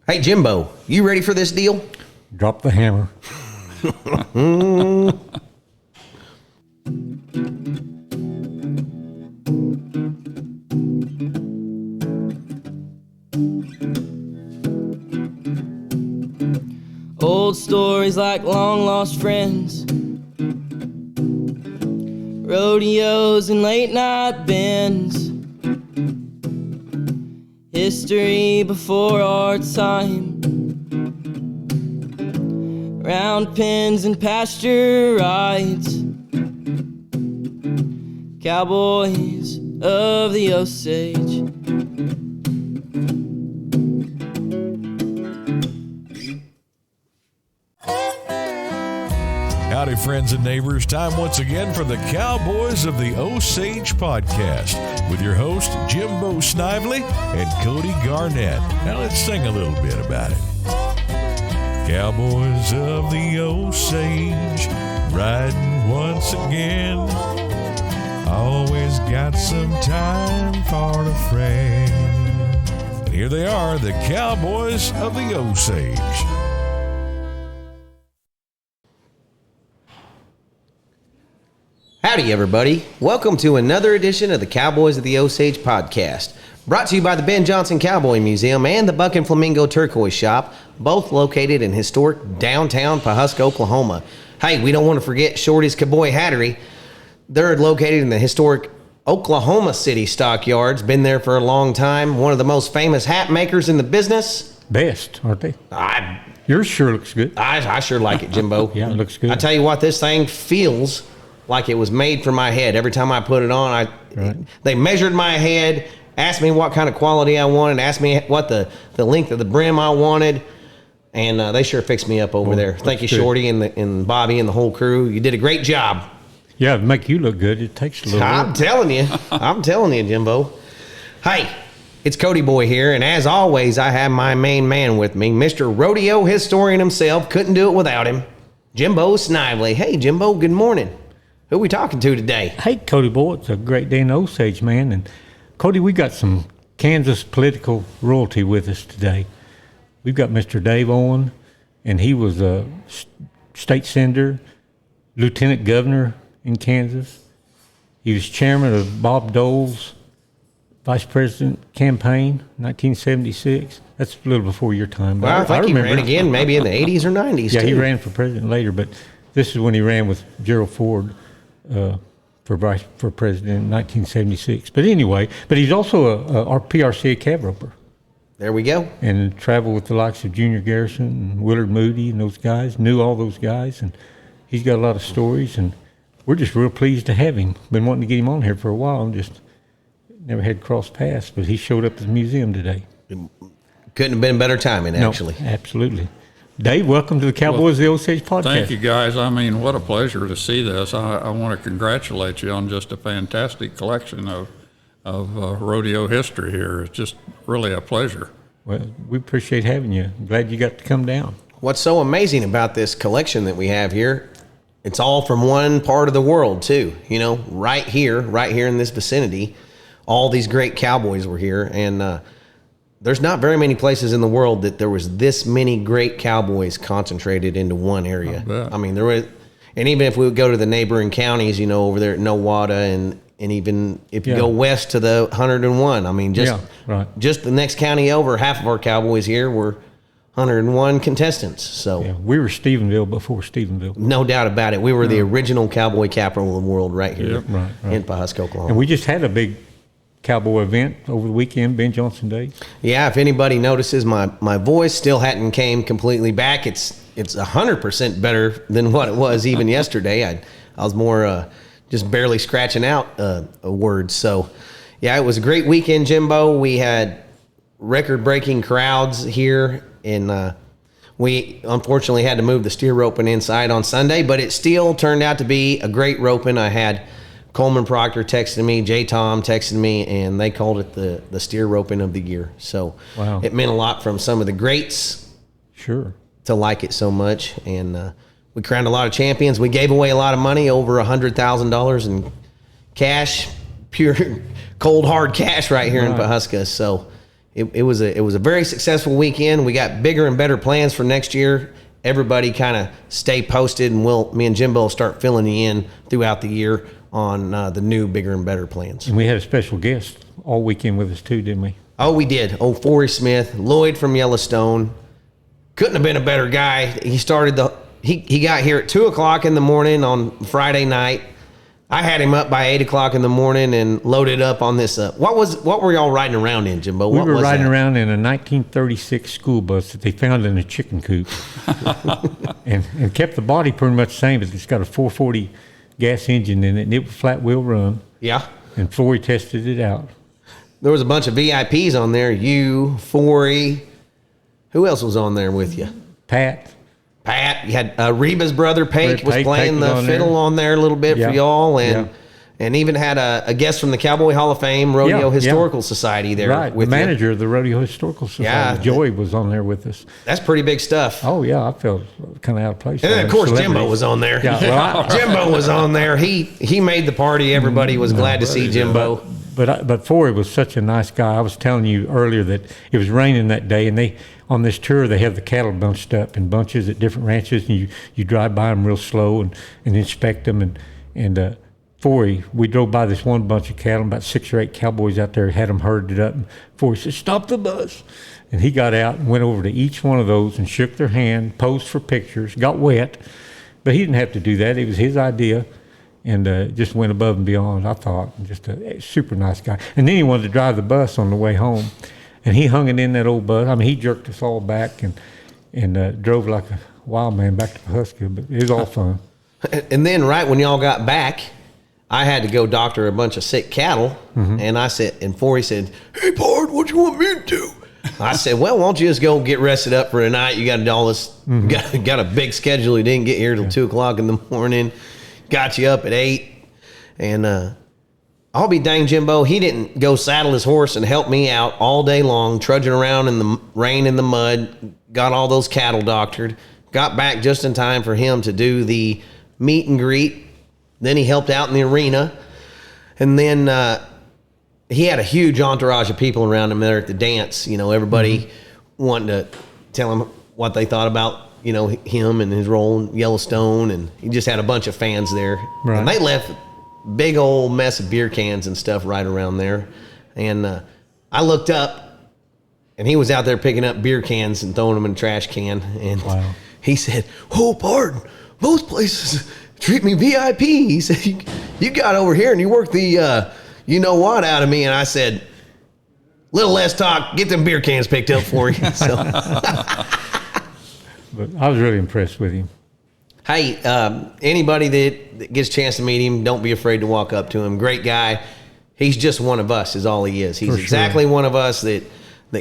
Hey, Jimbo, you ready for this deal? Drop the hammer. Old stories like long lost friends, rodeos and late night bends, history before our time, round pens and pasture rides, Cowboys of the Osage. Howdy, friends and neighbors. Time once again for the Cowboys of the Osage podcast with your host, Jimbo Snively and Cody Garnett. Now let's sing a little bit about it. Cowboys of the Osage, riding once again. Always got some time for a friend. And here they are, the Cowboys of the Osage. Howdy, everybody. Welcome to another edition of the Cowboys of the Osage podcast, brought to you by the Ben Johnson Cowboy Museum and the Buck and Flamingo Turquoise Shop, both located in historic downtown Pawhuska, Oklahoma. Hey, we don't want to forget Shorty's Cowboy Hattery. They're located in the historic Oklahoma City stockyards. Been there for a long time. One of the most famous hat makers in the business. Best, aren't they? Yours sure looks good. I sure like it, Jimbo. Yeah, it looks good. I tell you what, this thing feels like it was made for my head. Every time I put it on, they measured my head, asked me what kind of quality I wanted, asked me what the length of the brim I wanted, and they sure fixed me up over there. Thank you, good. Shorty and Bobby and the whole crew. You did a great job. Yeah, to make you look good, it takes a little I'm telling you, Jimbo. Hey, it's Cody Boy here, and as always, I have my main man with me, Mr. Rodeo historian himself. Couldn't do it without him, Jimbo Snively. Hey, Jimbo, good morning. Who are we talking to today? Hey, Cody boy, it's a great day in Osage, man. And Cody, we got some Kansas political royalty with us today. We've got Mr. Dave Owen, and he was a state senator, lieutenant governor in Kansas. He was chairman of Bob Dole's vice president campaign, 1976. That's a little before your time. Well, I think he ran again maybe in the 80s or 90s, Yeah, too. he ran for president later, but this is when he ran with Gerald Ford for president in 1976. But anyway, he's also our PRCA cab roper. There we go. And traveled with the likes of Junior Garrison and Willard Moody and those guys, knew all those guys, and he's got a lot of stories, and we're just real pleased to have him. Been wanting to get him on here for a while and just never had crossed paths, but he showed up at the museum today. Couldn't have been better timing, actually. No, absolutely. Dave, welcome to the Cowboys of the Osage podcast. Thank you, guys. I mean, what a pleasure to see this. I want to congratulate you on just a fantastic collection of rodeo history here. It's just really a pleasure. Well, we appreciate having you. I'm glad you got to come down. What's so amazing about this collection that we have here, it's all from one part of the world, too. You know, right here in this vicinity, all these great cowboys were here, and there's not very many places in the world that there was this many great cowboys concentrated into one area. I mean, there was, and even if we would go to the neighboring counties, you know, over there at Nowata, and even if you go west to the 101, I mean, just the next county over, half of our cowboys here were 101 contestants. So we were Stephenville before Stephenville. No doubt about it. We were the original cowboy capital of the world right here in Pawhuska, Oklahoma. And we just had a big cowboy event over the weekend, Ben Johnson Days. Yeah, if anybody notices, my voice still hadn't came completely back. It's 100% better than what it was even yesterday. I was more just barely scratching out a word. So, yeah, it was a great weekend, Jimbo. We had record-breaking crowds here, and we unfortunately had to move the steer roping inside on Sunday, but it still turned out to be a great roping. I had Coleman Proctor texted me, J. Tom texted me, and they called it the steer roping of the year. So It meant a lot from some of the greats to like it so much. And we crowned a lot of champions. We gave away a lot of money, over $100,000 in cash, pure cold hard cash right here in Pawhuska. So it was a very successful weekend. We got bigger and better plans for next year. Everybody kind of stay posted, and me and Jimbo will start filling you in throughout the year on the new bigger and better plans. And we had a special guest all weekend with us too, didn't we? Oh, we did. Oh, Forrest Smith, Lloyd from Yellowstone. Couldn't have been a better guy. He got here at 2:00 in the morning on Friday night. I had him up by 8:00 in the morning and loaded up on this. What were y'all riding around in, Jimbo? We were riding around in a 1936 school bus that they found in a chicken coop, and kept the body pretty much the same. But it's got a 440 gas engine in it, and it was flat wheel run. Yeah. And Flory tested it out. There was a bunch of VIPs on there. You, Forey. Who else was on there with you? Pat. You had Reba's brother, Pake, was playing the fiddle on there a little bit for y'all. And even had a guest from the Cowboy Hall of Fame, Rodeo Historical Society there. Right, with the manager of the Rodeo Historical Society. Yeah. Joey was on there with us. That's pretty big stuff. Oh, yeah, I felt kind of out of place. And then, of course, Jimbo was on there. Yeah, well, Jimbo was on there. He made the party. Everybody was glad to see Jimbo. But Forey was such a nice guy. I was telling you earlier that it was raining that day, and on this tour they have the cattle bunched up in bunches at different ranches, and you drive by them real slow and inspect them. And Forey, we drove by this one bunch of cattle, about 6 or 8 cowboys out there had them herded up. And Forey said, "Stop the bus," and he got out and went over to each one of those and shook their hand, posed for pictures, got wet, but he didn't have to do that. It was his idea. And just went above and beyond, I thought. Just a super nice guy. And then he wanted to drive the bus on the way home. And he hung it in that old bus. I mean, he jerked us all back and drove like a wild man back to Husker. But it was all fun. And then right when y'all got back, I had to go doctor a bunch of sick cattle. Mm-hmm. And Forey said, "Hey, Pard, what do you want me to do?" I said, "Well, why don't you just go get rested up for tonight? You got all this, got a big schedule. You didn't get here till 2:00 in the morning. Got you up at 8, and I'll be dang, Jimbo, he didn't go saddle his horse and help me out all day long, trudging around in the rain and the mud, got all those cattle doctored, got back just in time for him to do the meet and greet. Then he helped out in the arena, and then he had a huge entourage of people around him there at the dance. Everybody wanting to tell him what they thought about him and his role in Yellowstone, and he just had a bunch of fans there. Right. And they left big old mess of beer cans and stuff right around there. And I looked up, and he was out there picking up beer cans and throwing them in a trash can. And he said, "Oh, pardon, most places treat me VIP." He said, you got over here and you worked the you-know-what out of me. And I said, "Little less talk, get them beer cans picked up for you." So... But I was really impressed with him. Hey, anybody that gets a chance to meet him, don't be afraid to walk up to him. Great guy. He's just one of us is all he is. He's exactly one of us that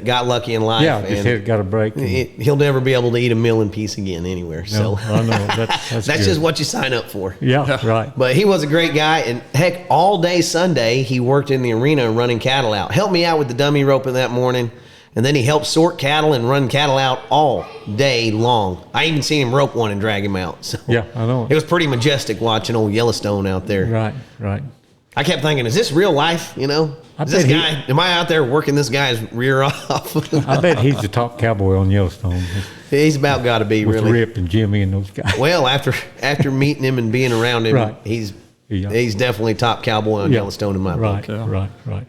got lucky in life. Yeah, just got a break. He'll never be able to eat a meal in peace again anywhere. No, so I know. That's just what you sign up for. Yeah, right. But he was a great guy. And heck, all day Sunday, he worked in the arena running cattle out. Helped me out with the dummy roping that morning. And then he helped sort cattle and run cattle out all day long. I even seen him rope one and drag him out. So yeah, I know. It was pretty majestic watching old Yellowstone out there. Right. I kept thinking, is this real life? Am I out there working this guy's rear off? I bet he's the top cowboy on Yellowstone. He's about got to be, with really. Rip and Jimmy and those guys. Well, after meeting him and being around him, he's definitely top cowboy on Yellowstone in my book. Right.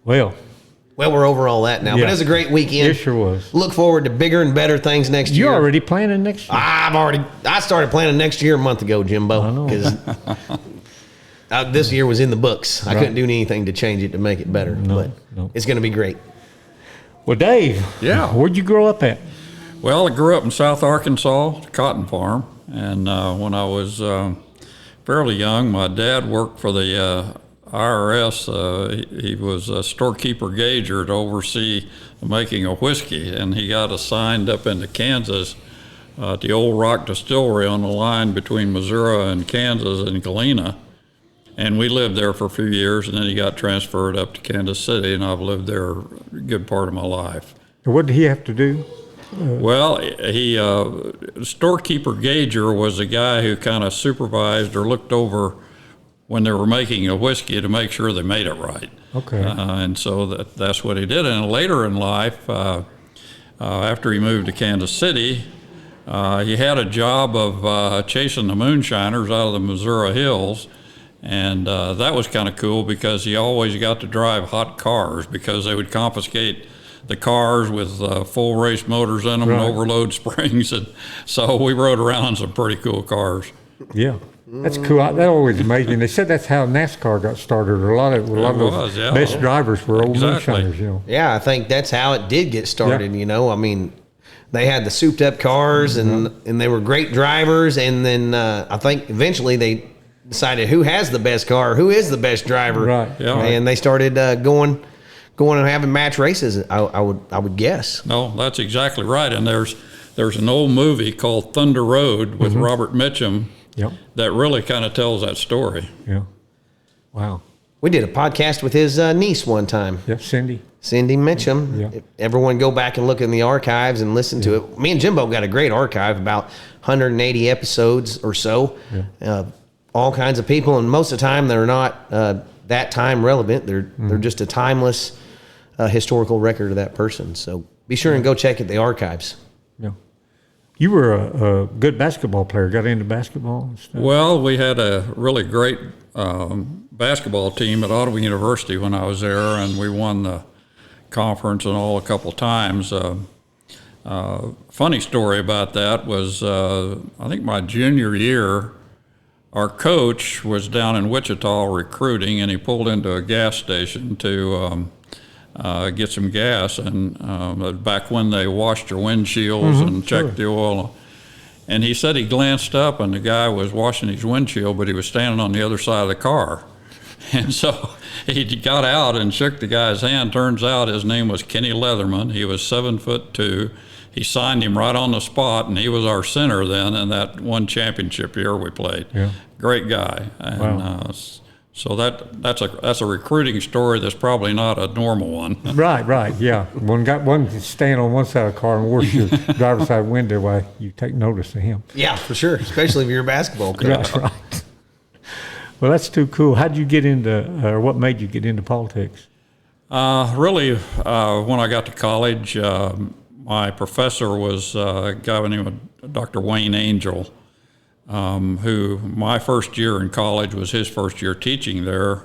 Well, we're over all that now, but it was a great weekend. It sure was. Look forward to bigger and better things next year. You're already planning next year? I started planning next year a month ago, Jimbo. I know. Because this year was in the books. I couldn't do anything to change it to make it better, but it's going to be great. Well, Dave, where'd you grow up at? Well, I grew up in South Arkansas, cotton farm, and when I was fairly young, my dad worked for the IRS. He was a storekeeper gauger to oversee the making of whiskey, and he got assigned up into Kansas at the Old Rock Distillery on the line between Missouri and Kansas and Galena. And we lived there for a few years, and then he got transferred up to Kansas City, and I've lived there a good part of my life. What did he have to do? Well, storekeeper gauger was a guy who kind of supervised or looked over when they were making a whiskey to make sure they made it right. Okay. And so that's what he did. And later in life, after he moved to Kansas City, he had a job of chasing the moonshiners out of the Missouri hills. And that was kind of cool because he always got to drive hot cars because they would confiscate the cars with full race motors in them and overload springs. And so we rode around in some pretty cool cars. Yeah. That's cool. That always amazed me. They said that's how NASCAR got started. A lot of those best drivers were old moonshiners, you know. Yeah, I think that's how it did get started, you know. I mean, they had the souped up cars and they were great drivers. And then I think eventually they decided who has the best car, who is the best driver. Right. Yeah. And they started going and having match races, I would guess. No, that's exactly right. And there's an old movie called Thunder Road with Robert Mitchum. Yep. That really kind of tells that story. Yeah. Wow. We did a podcast with his niece one time. Yep, Cindy Mitchum. Yeah. Everyone go back and look in the archives and listen to it. Me and Jimbo got a great archive, about 180 episodes or so. Yeah. All kinds of people, and most of the time they're not that time relevant. They're just a timeless historical record of that person. So be sure and go check at the archives. Yeah. You were a good basketball player. Got into basketball and stuff. Well, we had a really great basketball team at Ottawa University when I was there, and we won the conference and all a couple times. Funny story about that was I think my junior year, our coach was down in Wichita recruiting, and he pulled into a gas station to get some gas, and back when they washed your windshields and checked the oil. And he said he glanced up, and the guy was washing his windshield, but he was standing on the other side of the car. And so he got out and shook the guy's hand. Turns out his name was Kenny Leatherman. He was 7'2". He signed him right on the spot, and he was our center then in that one championship year we played. Yeah. Great guy. And so that's a recruiting story that's probably not a normal one. Right, yeah. One staying on one side of the car and wash your driver's side window while you take notice of him. Yeah, for sure, especially if you're a basketball coach. Right. Well, that's too cool. How did you get into, or what made you get into politics? Really, when I got to college, my professor was a guy by the name of Dr. Wayne Angel, who my first year in college was his first year teaching there,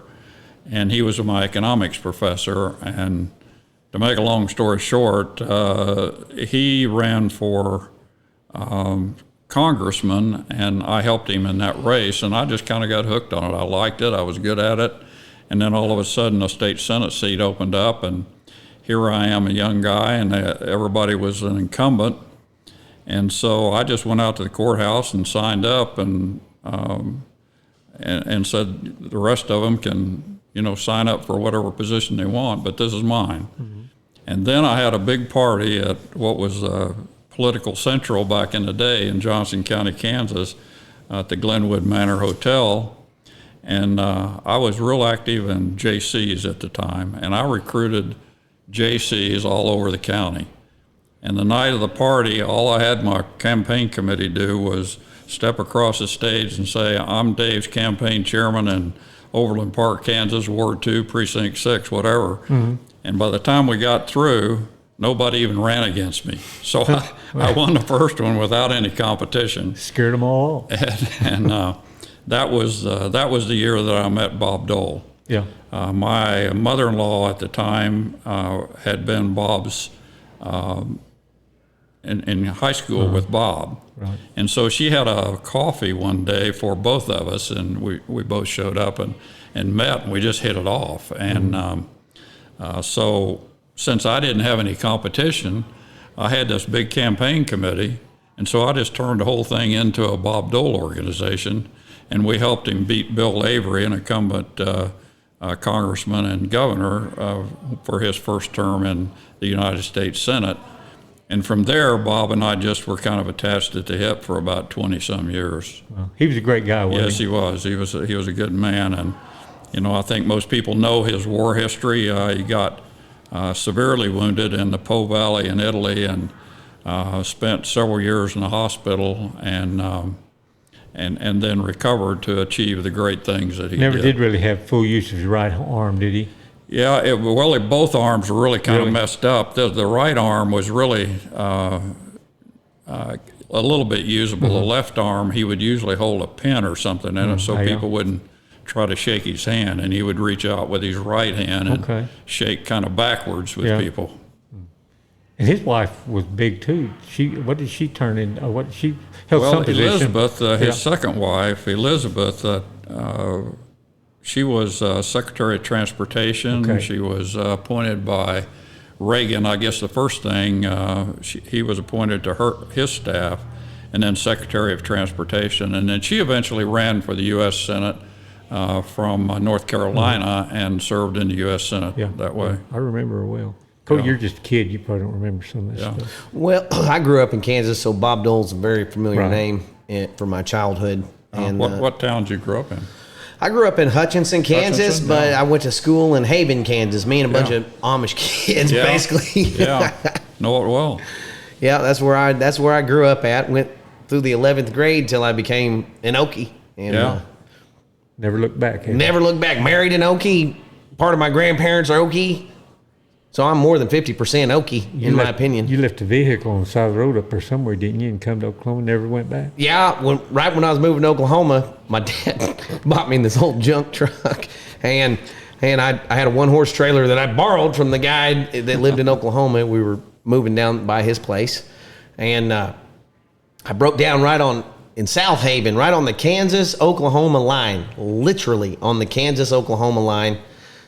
and he was my economics professor. And to make a long story short, he ran for congressman, and I helped him in that race, and I just kind of got hooked on it. I liked it. I was good at it. And then all of a sudden, a state Senate seat opened up, and here I am, a young guy, and everybody was an incumbent. And so I just went out to the courthouse and signed up, and said the rest of them can, sign up for whatever position they want, but this is mine. Mm-hmm. And then I had a big party at what was Political Central back in the day in Johnson County, Kansas, at the Glenwood Manor Hotel. And I was real active in JCs at the time, and I recruited JCs all over the county. And the night of the party, all I had my campaign committee do was step across the stage and say, I'm Dave's campaign chairman in Overland Park, Kansas, Ward 2, Precinct 6, whatever. Mm-hmm. And by the time we got through, nobody even ran against me. So I won the first one without any competition. Scared them all. And that was the year that I met Bob Dole. Yeah. My mother-in-law at the time had been Bob's in high school with Bob. Right. And so she had a coffee one day for both of us, and we both showed up and met, and we just hit it off. And so since I didn't have any competition, I had this big campaign committee, and so I just turned the whole thing into a Bob Dole organization, and we helped him beat Bill Avery, an incumbent congressman and governor, for his first term in the United States Senate. And from there, Bob and I just were kind of attached at the hip for about 20-some years. Well, he was a great guy, wasn't he? Yes, he was. He was a good man, and I think most people know his war history. He got severely wounded in the Po Valley in Italy, and spent several years in the hospital, and and then recovered to achieve the great things that he Never did really have full use of his right arm, did he? Yeah, both arms were really kind of messed up. The right arm was really a little bit usable. The left arm, he would usually hold a pen or something in it so people wouldn't try to shake his hand, and he would reach out with his right hand and shake kind of backwards with people. And his wife was big too. What did she turn in? What did she held some position? Elizabeth, his second wife, Elizabeth, she was Secretary of Transportation. Okay. She was appointed by Reagan. I guess the first thing he was appointed to his staff, and then Secretary of Transportation, and then she eventually ran for the U.S. Senate from North Carolina and served in the U.S. Senate that way. I remember her well. Cody, you're just a kid. You probably don't remember some of this stuff. Well, I grew up in Kansas, so Bob Dole's a very familiar name for my childhood. And what towns you grew up in? I grew up in Hutchinson, Kansas, but I went to school in Haven, Kansas. Me and a bunch of Amish kids, basically. Know it well. Yeah, that's where I grew up at. Went through the 11th grade till I became an Okie. And, never looked back. Never looked back. Married an Okie. Part of my grandparents are Okie. So I'm more than 50% Okie, in my opinion. You left a vehicle on the side of the road up there somewhere, didn't you, and come to Oklahoma, never went back? Yeah, right when I was moving to Oklahoma, my dad bought me this old junk truck, and I had a one-horse trailer that I borrowed from the guy that lived in Oklahoma. We were moving down by his place, and I broke down in South Haven, right on the Kansas-Oklahoma line, literally on the Kansas-Oklahoma line.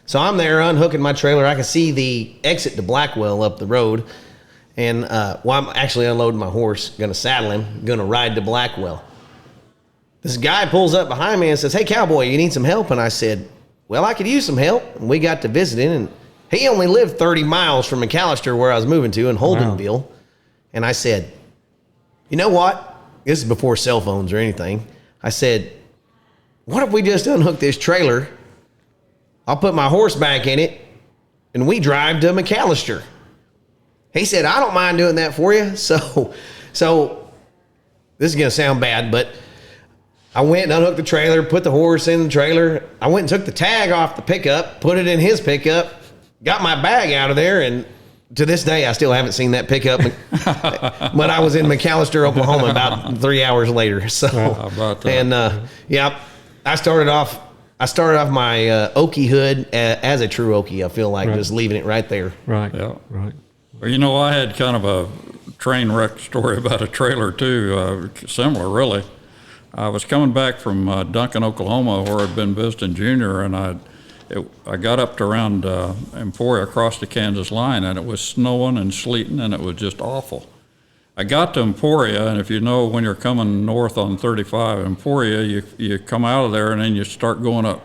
So I'm there unhooking my trailer. I can see the exit to Blackwell up the road. And I'm actually unloading my horse, going to saddle him, going to ride to Blackwell. This guy pulls up behind me and says, "Hey, cowboy, you need some help?" And I said, "Well, I could use some help." And we got to visiting. And he only lived 30 miles from McAllister, where I was moving to, in Holdenville. Wow. And I said, "You know what?" This is before cell phones or anything. I said, "What if we just unhook this trailer? I'll put my horse back in it, and we drive to McAllister." He said, "I don't mind doing that for you." So this is going to sound bad, but I went and unhooked the trailer, put the horse in the trailer. I went and took the tag off the pickup, put it in his pickup, got my bag out of there, and to this day, I still haven't seen that pickup. But I was in McAllister, Oklahoma about 3 hours later. So, how about that? And I started off my Okiehood as a true Okie. I feel like just leaving it right there. Right. Yeah. Right. Well, I had kind of a train wreck story about a trailer too, similar really. I was coming back from Duncan, Oklahoma, where I'd been visiting Junior, and I got up to around Emporia across the Kansas line, and it was snowing and sleeting, and it was just awful. I got to Emporia, and if you know when you're coming north on 35, Emporia, you come out of there and then you start going up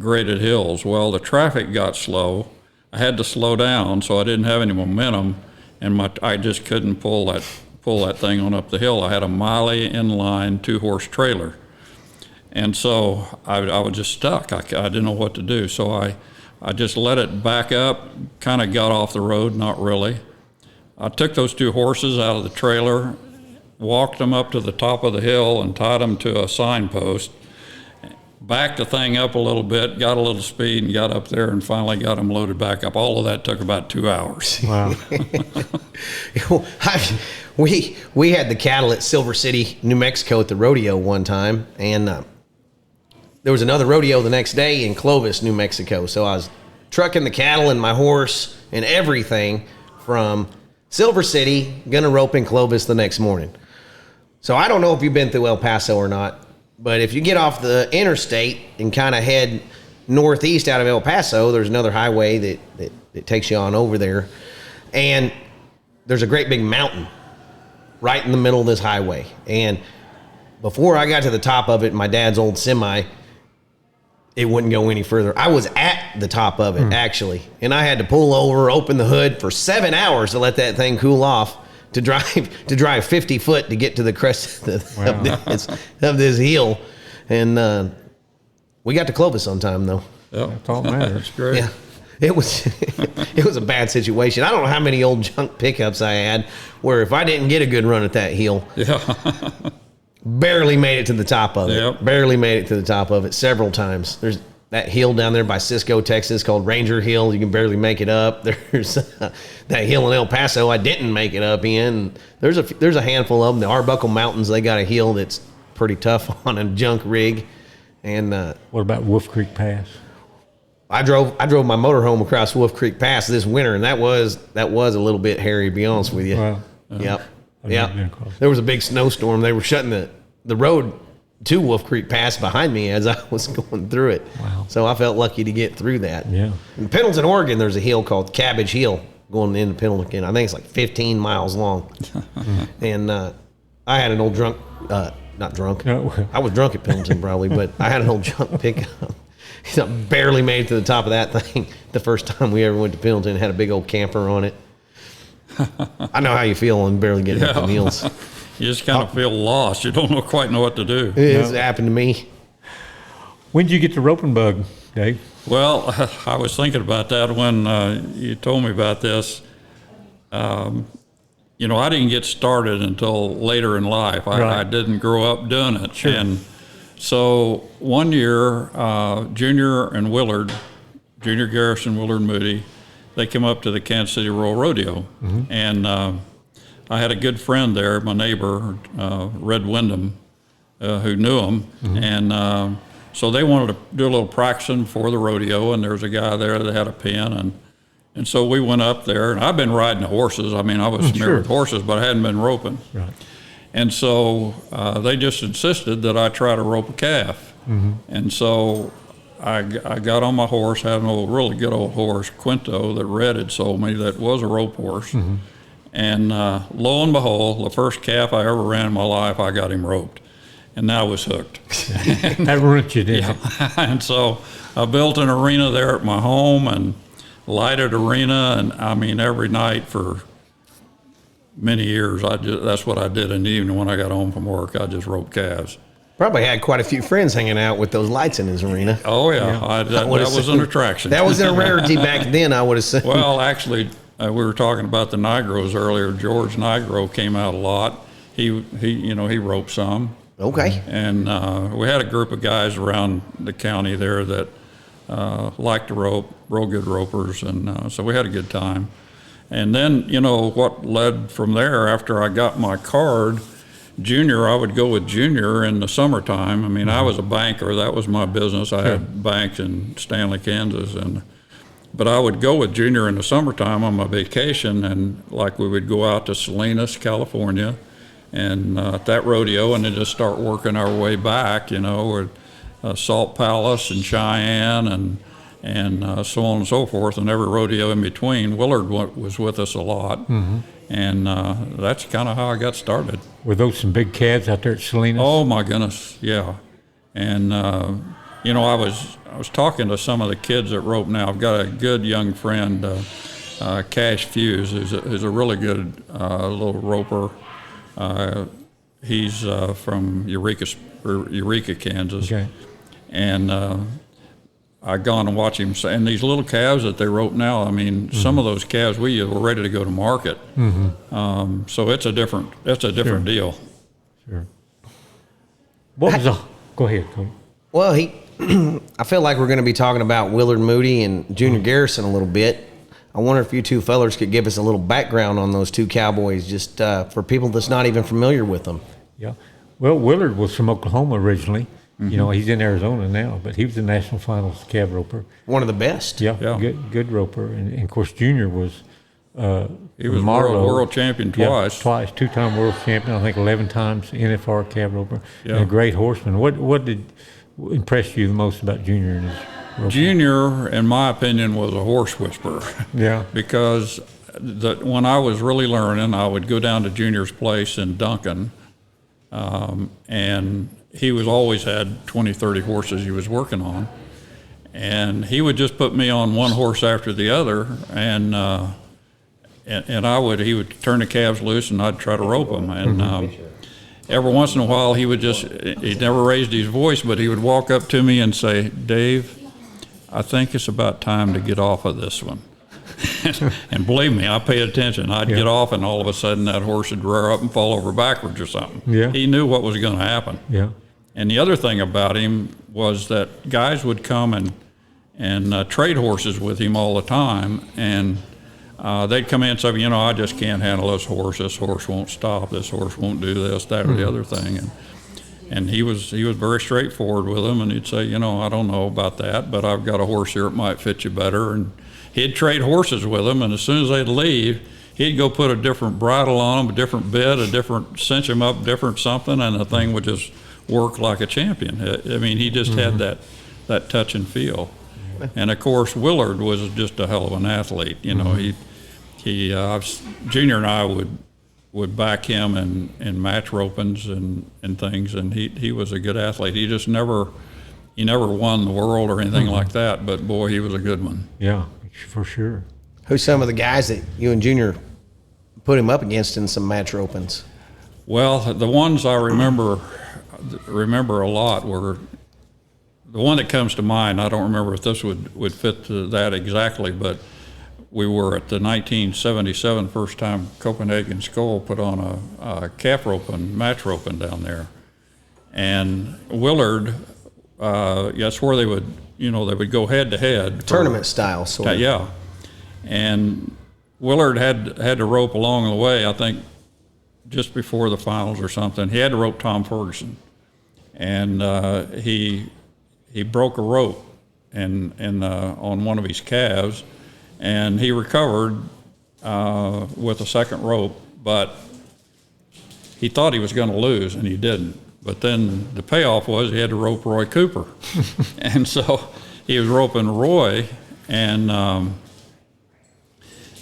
graded hills. Well, the traffic got slow. I had to slow down, so I didn't have any momentum, and I just couldn't pull that thing on up the hill. I had a Miley inline 2-horse trailer, and so I was just stuck. I didn't know what to do, so I just let it back up, kind of got off the road, not really. I took those 2 horses out of the trailer, walked them up to the top of the hill and tied them to a signpost, backed the thing up a little bit, got a little speed and got up there and finally got them loaded back up. All of that took about 2 hours. Wow. We had the cattle at Silver City, New Mexico at the rodeo one time, and there was another rodeo the next day in Clovis, New Mexico. So I was trucking the cattle and my horse and everything from Silver City, gonna rope in Clovis the next morning. So I don't know if you've been through El Paso or not, but if you get off the interstate and kind of head northeast out of El Paso, there's another highway that takes you on over there. And there's a great big mountain right in the middle of this highway. And before I got to the top of it, my dad's old semi, it wouldn't go any further. I was at the top of it, actually. And I had to pull over, open the hood for 7 hours to let that thing cool off, to drive 50 foot to get to the crest of this hill. And we got to Clovis on time, though. Yeah, That's all that matters. That's great. Yeah. It was a bad situation. I don't know how many old junk pickups I had where if I didn't get a good run at that hill. Yeah. barely made it to the top of it. Yep. Barely made it to the top of it several times. There's that hill down there by Cisco, Texas, called Ranger Hill. You can barely make it up. There's that hill in El Paso I didn't make it up in. There's a handful of them. The Arbuckle Mountains, they got a hill that's pretty tough on a junk rig. And What about Wolf Creek Pass? I drove my motorhome across Wolf Creek Pass this winter, and that was a little bit hairy, to be honest with you. Well, Yep. I've never been Yep. across. There was a big snowstorm. They were shutting the road to Wolf Creek Pass behind me as I was going through it. Wow. So I felt lucky to get through that. Yeah. In Pendleton, Oregon, there's a hill called Cabbage Hill going into Pendleton. I think it's like 15 miles long. And I had an old drunk, not drunk. No. I was drunk at Pendleton probably, but I had an old junk pickup. I barely made it to the top of that thing the first time we ever went to Pendleton. It had a big old camper on it. I know how you feel on barely getting up the meals. You just kind of feel lost. You don't quite know what to do. It's happened to me. When did you get the roping bug, Dave? Well, I was thinking about that when you told me about this. You know, I didn't get started until later in life. I didn't grow up doing it. Sure. And so one year, Junior and Willard, Junior Garrison, Willard Moody, they came up to the Kansas City Rural Rodeo. And I had a good friend there, my neighbor, Red Wyndham, who knew him. And so they wanted to do a little practicing for the rodeo, and there was a guy there that had a pen. And so we went up there, and I've been riding horses. I mean, I was familiar with horses, but I hadn't been roping. Right. And so they just insisted that I try to rope a calf. And so I got on my horse, had an really good old horse, Quinto, that Red had sold me that was a rope horse. And lo and behold, the first calf I ever ran in my life, I got him roped. And now I was hooked. That ruined you, didn't it? And so I built an arena there at my home and lighted arena. And I mean, every night for many years, that's what I did in the evening when I got home from work. I just roped calves. Probably had quite a few friends hanging out with those lights in his arena. Oh, yeah. That was an attraction. That was a rarity back then, I would assume. Well, actually, we were talking about the Nigros earlier. George Nigro came out a lot. He roped some. Okay. And we had a group of guys around the county there that liked to rope, real good ropers, and so we had a good time. And then, what led from there, after I got my card, Junior, I would go with Junior in the summertime. I mean, I was a banker. That was my business. I had banks in Stanley, Kansas, but I would go with Junior in the summertime on my vacation, and like we would go out to Salinas, California, and at that rodeo, and then just start working our way back, with Salt Palace and Cheyenne and so on and so forth, and every rodeo in between. Willard was with us a lot, and that's kind of how I got started. Were those some big calves out there at Salinas? Oh my goodness, yeah. And I was talking to some of the kids that rope now. I've got a good young friend, Cash Fuse, who's a really good little roper. He's from Eureka, Kansas. Okay. And I gone and watched him. And these little calves that they rope now, I mean, some of those calves we were ready to go to market. So it's a different deal. Sure. Go ahead, Cody. Well, I feel like we're going to be talking about Willard Moody and Junior Garrison a little bit. I wonder if you two fellers could give us a little background on those two Cowboys, just for people that's not even familiar with them. Yeah. Well, Willard was from Oklahoma originally. He's in Arizona now, but he was the national finals calf roper. One of the best. Yeah. Good roper. And of course, Junior was he was world champion twice. Yeah, twice, two-time world champion. I think 11 times NFR calf roper. Yeah. And a great horseman. What did impress you the most about Junior and his roping? Junior, in my opinion, was a horse whisperer. Yeah. Because when I was really learning, I would go down to Junior's place in Duncan, and he always had 20, 30 horses he was working on. And he would just put me on one horse after the other, and he would turn the calves loose, and I'd try to rope them. And every once in a while, he never raised his voice, but he would walk up to me and say, "Dave, I think it's about time to get off of this one." And believe me, I paid attention. I'd get off, and all of a sudden that horse would rear up and fall over backwards or something. Yeah. He knew what was going to happen. Yeah. And the other thing about him was that guys would come and trade horses with him all the time, and they'd come in and say, I just can't handle this horse. This horse won't stop. This horse won't do this, that, or the other thing. And he was very straightforward with them, and he'd say, I don't know about that, but I've got a horse here that might fit you better. And he'd trade horses with them, and as soon as they'd leave, he'd go put a different bridle on them, a different bit, cinch them up, different something, and the thing would just work like a champion. I mean, he just had that touch and feel. And of course, Willard was just a hell of an athlete. Junior and I would back him in match ropings and things, and he was a good athlete. He just never won the world or anything like that, but boy, he was a good one. Yeah, for sure. Who's some of the guys that you and Junior put him up against in some match ropings? Well, the ones I remember a lot were, the one that comes to mind, I don't remember if this would fit to that exactly, but we were at the 1977 first time Copenhagen Skull put on a calf roping, match roping down there. And Willard, that's where they would go head to head. Tournament style, sort of. Yeah. And Willard had to rope along the way, I think just before the finals or something. He had to rope Tom Ferguson. And he broke a rope on one of his calves, and he recovered with a second rope, but he thought he was going to lose, and he didn't. But then the payoff was he had to rope Roy Cooper. And so he was roping Roy, and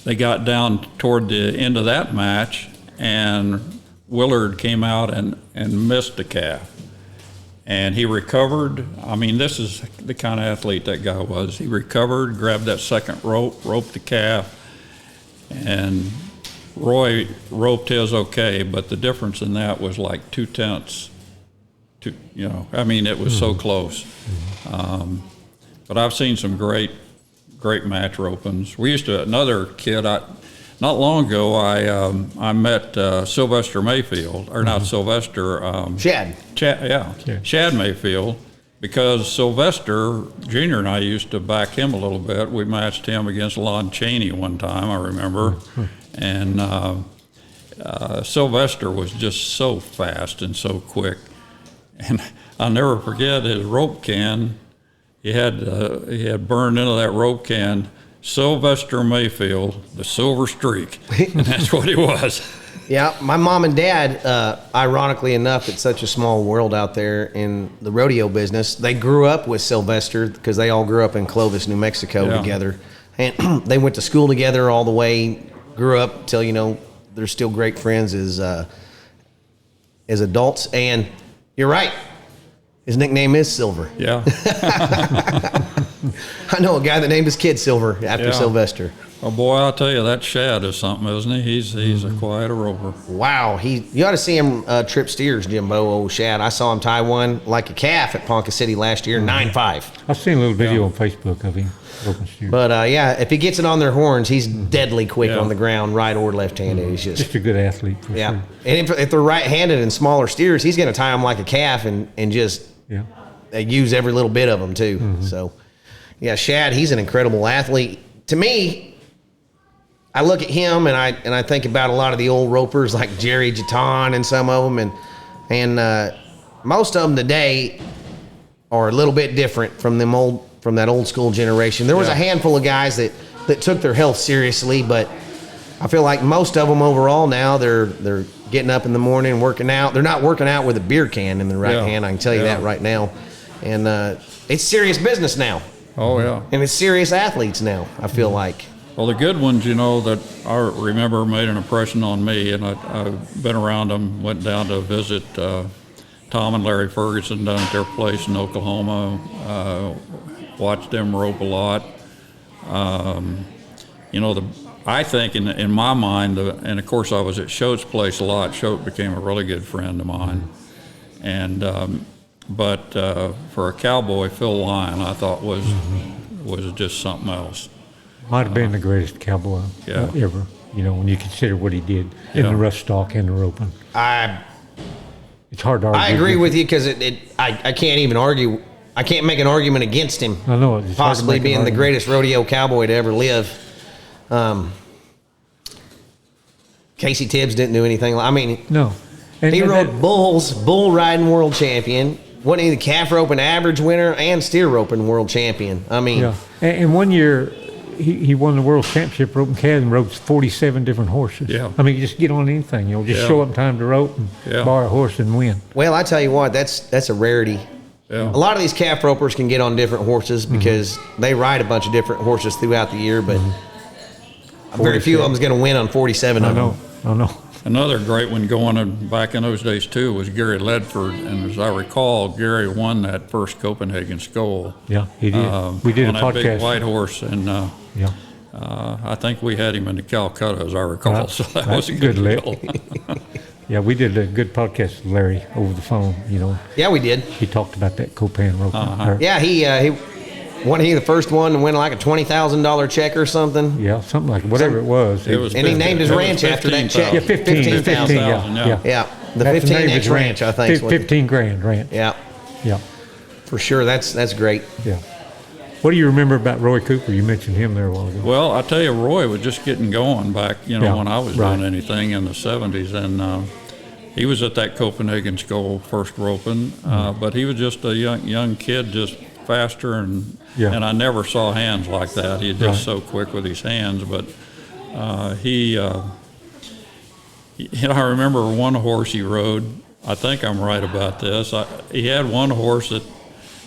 they got down toward the end of that match, and Willard came out and missed the calf. And he recovered. I mean, this is the kind of athlete that guy was. He recovered, grabbed that second rope, roped the calf, and Roy roped his okay, but the difference in that was like 2/10. I mean, it was so close. But I've seen some great match ropings. We used to, another kid, not long ago, I met Sylvester Mayfield, or not Sylvester. Shad. Shad Mayfield, because Sylvester Jr. and I used to back him a little bit. We matched him against Lon Chaney one time, I remember. And Sylvester was just so fast and so quick. And I'll never forget his rope can. He had burned into that rope can, Sylvester Mayfield, the Silver Streak, and that's what he was. Yeah, my mom and dad, ironically enough, it's such a small world out there in the rodeo business. They grew up with Sylvester because they all grew up in Clovis, New Mexico together. And they went to school together all the way, grew up till, they're still great friends as adults. And you're right, his nickname is Silver. Yeah. I know a guy that named his kid Silver after Sylvester. Oh boy, I'll tell you, that Shad is something, isn't he? He's quite a roper. Wow, you ought to see him trip steers, Jimbo. Old Shad. I saw him tie one like a calf at Ponca City last year, 9.5. I've seen a little video on Facebook of him roping steers. But if he gets it on their horns, he's deadly quick on the ground, right or left-handed. He's just a good athlete. For sure. And if they're right-handed and smaller steers, he's going to tie them like a calf and just use every little bit of them too. So. Yeah, Shad, he's an incredible athlete. To me, I look at him and I think about a lot of the old ropers like Jerry Jeton and some of them, and most of them today are a little bit different from that old school generation. There was a handful of guys that took their health seriously, but I feel like most of them overall now they're getting up in the morning and working out. They're not working out with a beer can in the right hand. I can tell you that right now, and it's serious business now. Oh, yeah. And it's serious athletes now, I feel like. Well, the good ones, that I remember made an impression on me, and I've been around them, went down to visit Tom and Larry Ferguson down at their place in Oklahoma, watched them rope a lot. I think in my mind, and of course I was at Choate's place a lot. Choate became a really good friend of mine. And but for a cowboy, Phil Lyon, I thought was just something else. Might have been the greatest cowboy Yeah. ever. When you consider what he did in the rough stock and the roping. It's hard to argue. I agree with you because I can't even argue. I can't make an argument against him. I know it's hard to possibly make an being the argument. greatest rodeo cowboy to ever live. Casey Tibbs didn't do anything. I mean, No. he and rode that- bull riding world champion. Wasn't he the calf roping average winner and steer roping world champion? I mean, Yeah. And 1 year, he won the world championship roping calves and rode 47 different horses. Yeah. I mean, you just get on anything. Just Yeah. show up in time to rope and Yeah. borrow a horse and win. well, I tell you what, that's a rarity. Yeah. A lot of these calf ropers can get on different horses because they ride a bunch of different horses throughout the year, but very few of them's going to win on 47 I of them. know. I know. Another great one back in those days too was Gary Ledford, and as I recall, Gary won that first Copenhagen Skull. Yeah, he did. We did on a that big podcast. white horse, and Yeah. I think we had him in the Calcutta, as I recall. Right. So that That's was a good good, deal. Yeah, we did a good podcast with Larry over the phone. Yeah, we did. He talked about that Copan roping. Yeah, he wasn't he the first one to win like a $20,000 check or something? Yeah, something like whatever it was. It was And he named his it was ranch after that check. 15,000. Yeah, 15. 15,000. Yeah. Yeah, the That's 15 name of X his ranch, I think. is what- 15 grand ranch. Yeah, Yeah. for sure. That's great. Yeah. What do you remember about Roy Cooper? You mentioned him there a while ago. Well, I tell you, Roy was just getting going back, Yeah, when I was right. doing anything in the 70s. And he was at that Copenhagen Skull first roping, but he was just a young kid, just faster. And Yeah. and I never saw hands like that. He was just Right. so quick with his hands. But I remember one horse he rode. I think I'm right about this. He had one horse that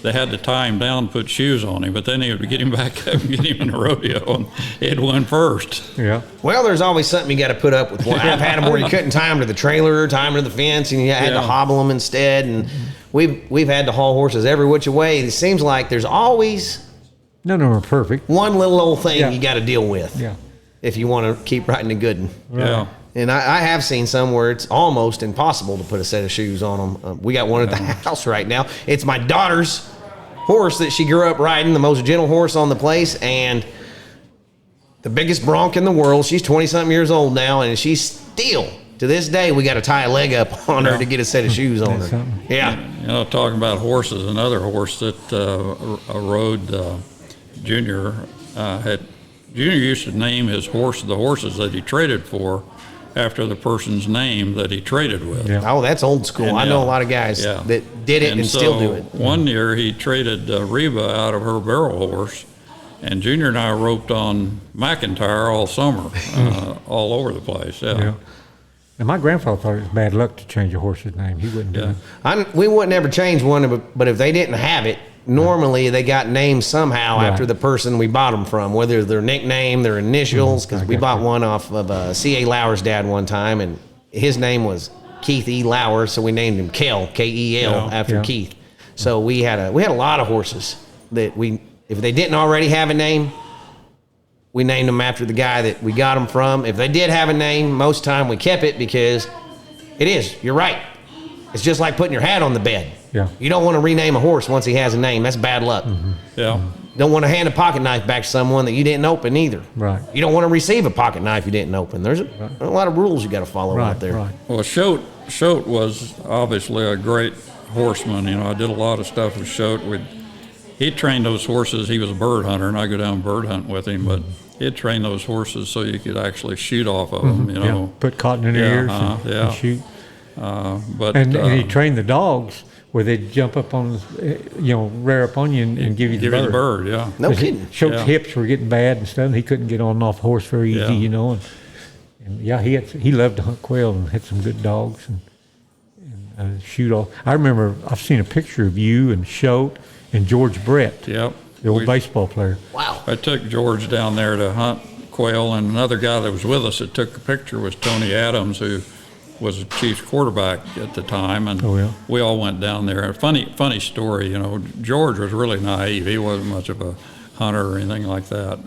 they had to tie him down and put shoes on him, but then he would get him back up and get him in the rodeo, and he'd win first. Yeah. Well, there's always something you got to put up with. Well, I've had them where you couldn't tie them to the trailer, tie them to the fence, and you had to Yeah. hobble them instead. And we've had to haul horses every which way. It seems like there's always None of them are perfect. one little old thing Yeah. you got to deal with Yeah. if you want to keep riding a good one. Yeah. And I have seen some where it's almost impossible to put a set of shoes on them. We got one at the house right now. It's my daughter's horse that she grew up riding, the most gentle horse on the place, and the biggest bronc in the world. She's 20-something years old now, and she's still, to this day, we got to tie a leg up on her Yeah. to get a set of shoes on That's her. something. Yeah. Talking about horses, another horse that rode Junior Junior used to name the horses that he traded for after the person's name that he traded with. Yeah. Oh, that's old school. And, I know a lot of guys yeah. that did it and still do it. One year he traded Reba out of her barrel horse, and Junior and I roped on McIntyre all summer, all over the place. Yeah. Yeah. And my grandfather thought it was bad luck to change a horse's name. He wouldn't do Yeah. it. We wouldn't ever change one, but if they didn't have it, normally they got named somehow Right. after the person we bought them from, whether their nickname, their initials, because I we got bought you. one off of C.A. Lauer's dad one time, and his name was Keith E. Lauer, so we named him Kel, K-E-L, Yeah. after Yeah. Keith. So we had a lot of horses that if they didn't already have a name, we named them after the guy that we got them from. If they did have a name, most time we kept it because you're right. It's just like putting your hat on the bed. Yeah. You don't want to rename a horse once he has a name. That's bad luck. Yeah. Don't want to hand a pocket knife back to someone that you didn't open either. Right. You don't want to receive a pocket knife you didn't open. There's a lot of rules you got to follow Right. out there. Right. Well, Shote was obviously a great horseman. I did a lot of stuff with Shote. He trained those horses. He was a bird hunter, and I go down bird hunt with him. But he'd train those horses so you could actually shoot off of them. Yeah. Put cotton in their Yeah, ears and shoot. But And he trained the dogs where they'd jump up on, rear up on you and give you the give you the bird. bird. Yeah. No kidding. Shote's Yeah. hips were getting bad and stuff. And he couldn't get on and off the horse very easy, Yeah. And yeah, he loved to hunt quail and had some good dogs and shoot off. I remember I've seen a picture of you and Shote and George Brett, Yep. the old baseball player. Wow. I took George down there to hunt quail, and another guy that was with us that took a picture was Tony Adams, who was the Chiefs quarterback at the time, and Oh, yeah. we all went down there. A funny story, George was really naive. He wasn't much of a hunter or anything like that.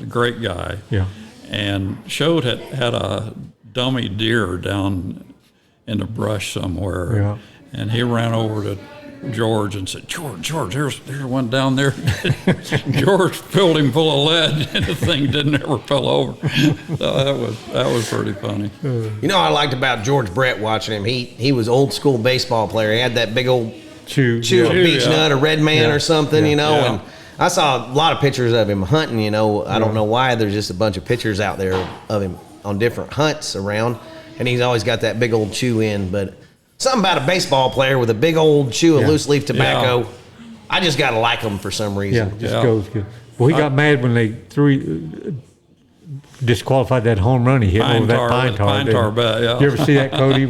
Great guy. Yeah. And Shote had a dummy deer down in the brush somewhere, Yeah. and he ran over to George and said, George, there's one down there. George filled him full of lead, and the thing didn't ever fell over. So that was pretty funny. You know what I liked about George Brett watching him? He was old school baseball player. He had that big old chew a beech nut, a red man or something, you know. And I saw a lot of pictures of him hunting, you know. I don't know why. There's just a bunch of pictures out there of him on different hunts around, and he's always got that big old chew in. But something about a baseball player with a big old chew of loose leaf tobacco, I just got to like him for some reason. Yeah, just goes good. Well, he got mad when they disqualified that home run he hit over that pine tar bet. Yeah. You ever see that, Cody?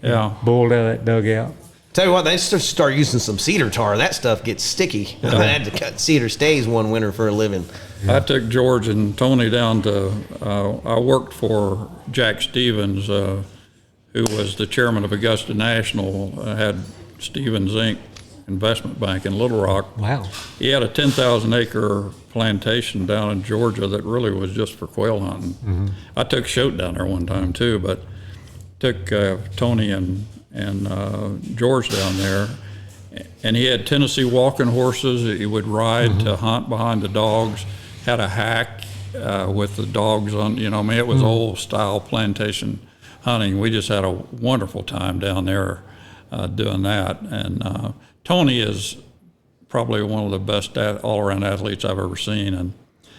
Yeah. Boiled out of that dugout. Tell you what, they start using some cedar tar. That stuff gets sticky. I had to cut cedar stays one winter for a living. I took George and Tony down to, I worked for Jack Stevens, who was the chairman of Augusta National, had Stevens Inc. Investment Bank in Little Rock. Wow. He had a 10,000-acre plantation down in Georgia that really was just for quail hunting. Mm-hmm. I took Shote down there one time too, but took Tony and George down there, and he had Tennessee walking horses that he would ride to hunt behind the dogs. Had a hack with the dogs on, you know, I mean, it was old style plantation hunting. We just had a wonderful time down there doing that. And Tony is probably one of the best all-around athletes I've ever seen, and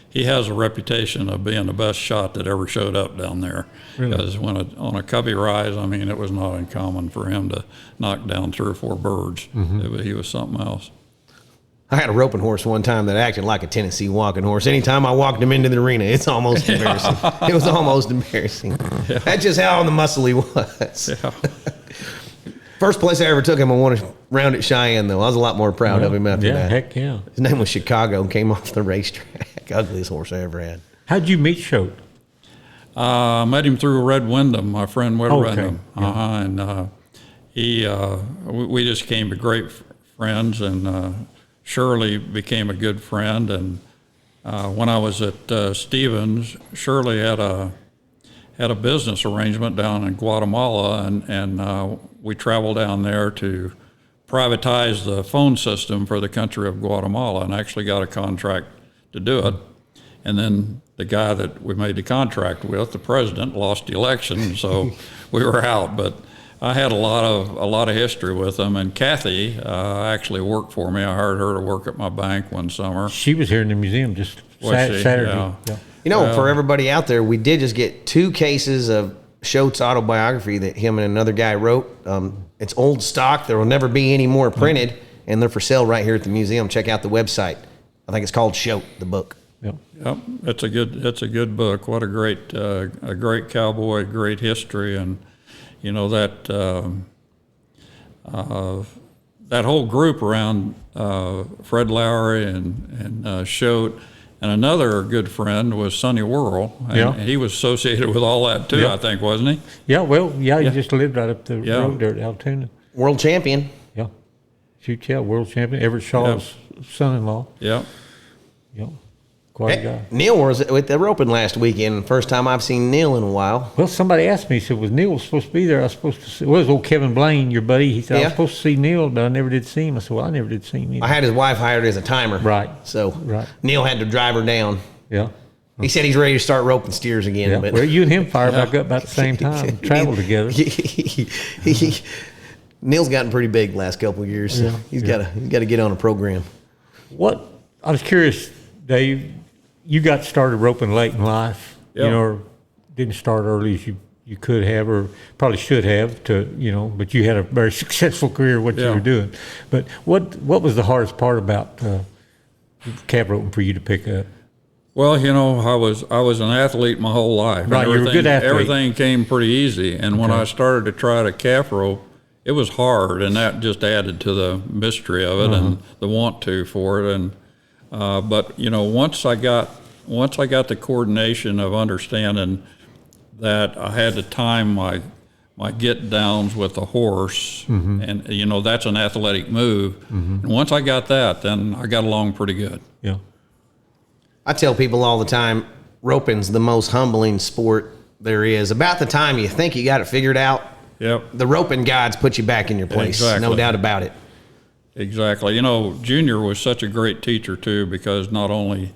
he has a reputation of being the best shot that ever showed up down there. Because on a covey rise, I mean, it was not uncommon for him to knock down 3 or 4 birds. He was something else. I had a roping horse one time that acted like a Tennessee walking horse. Anytime I walked him into the arena, it's almost embarrassing. It was almost embarrassing. That's just how on the muscle he was. First place I ever took him, I won a round at Cheyenne, though. I was a lot more proud of him after that. Heck yeah. His name was Chicago and came off the racetrack. Ugliest horse I ever had. How'd you meet Shote? I met him through Red Wyndham, my friend Red Wyndham. Yeah. And we just became great friends, and Shirley became a good friend. And when I was at Stevens, Shirley had a business arrangement down in Guatemala, and we traveled down there to privatize the phone system for the country of Guatemala, and actually got a contract to do it. And then the guy that we made the contract with, the president, lost the election, so we were out. But I had a lot of history with him, and Kathy actually worked for me. I hired her to work at my bank one summer. She was here in the museum just Saturday. Yeah. You know, for everybody out there, we did just get 2 cases of Shote's autobiography that him and another guy wrote. It's old stock. There will never be any more printed, and they're for sale right here at the museum. Check out the website. I think it's called Shote, the book. Yep, it's a good book. What a great cowboy, great history, and you know that whole group around Fred Lowry and Shote. And another good friend was Sonny Whirl, and he was associated with all that too, I think, wasn't he? Yeah, he just lived right up the road there at Altoona. World champion. Yeah. World champion. Everett Shaw's son-in-law. Yeah. Yeah. Quite a guy. Neil was with the roping last weekend. First time I've seen Neil in a while. Well, somebody asked me, he said, was Neil supposed to be there? I was supposed to see, well, it was old Kevin Blaine, your buddy. He said, I was supposed to see Neil, but I never did see him. I said, well, I never did see him either. I had his wife hired as a timer. Right. So Neil had to drive her down. Yeah. He said he's ready to start roping steers again. Yeah. But well, you and him fired back up about the same time, traveled together. Neil's gotten pretty big the last couple of years. So he's got to get on a program. I was curious, Dave, you got started roping late in life, you know, or didn't start early as you could have, or probably should have, but you had a very successful career what you were doing. But what was the hardest part about calf roping for you to pick up? Well, you know, I was an athlete my whole life. Right, you were a good athlete. Everything came pretty easy, and when I started to try to calf rope, it was hard, and that just added to the mystery of it and the want to for it. And but you know, once I got the coordination of understanding that I had to time my get downs with the horse, and you know that's an athletic move. And once I got that, then I got along pretty good. Yeah. I tell people all the time, roping's the most humbling sport there is. About the time you think you got it figured out, the roping gods put you back in your place. Exactly. No doubt about it. Exactly. You know, Junior was such a great teacher too, because not only,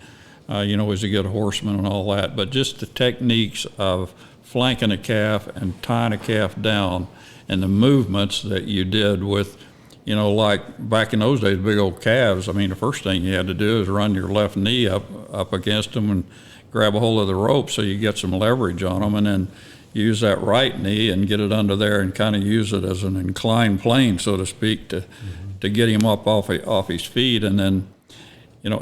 was a good horseman and all that, but just the techniques of flanking a calf and tying a calf down, and the movements that you did with, like back in those days, big old calves. I mean, the first thing you had to do is run your left knee up against them and grab a hold of the rope so you get some leverage on them, and then use that right knee and get it under there and kind of use it as an inclined plane, so to speak, to get him up off his feet. And then,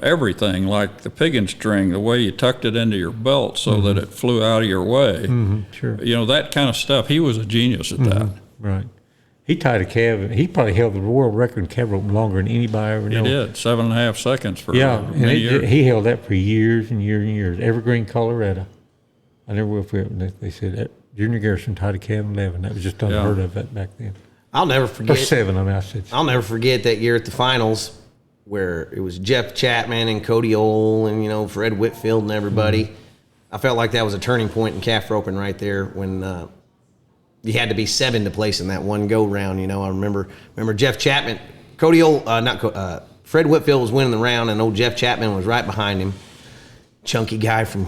everything like the piggin string, the way you tucked it into your belt so that it flew out of your way. Sure. That kind of stuff. He was a genius at that. Right. He tied a calf. He probably held the world record in calf rope longer than anybody ever known. He did 7.5 seconds for many years. He held that for years and years and years. Evergreen, Colorado. I never will forget. They said that Junior Garrison tied a calf in 11. That was just unheard of that back then. I'll never Or forget. 7. I mean, I said. I'll never forget that year at the finals where it was Jeff Chapman and Cody Owl and Fred Whitfield and everybody. I felt like that was a turning point in calf roping right there when you had to be 7 to place in that one go round. I remember Jeff Chapman, Cody Owl, Fred Whitfield was winning the round, and old Jeff Chapman was right behind him. Chunky guy from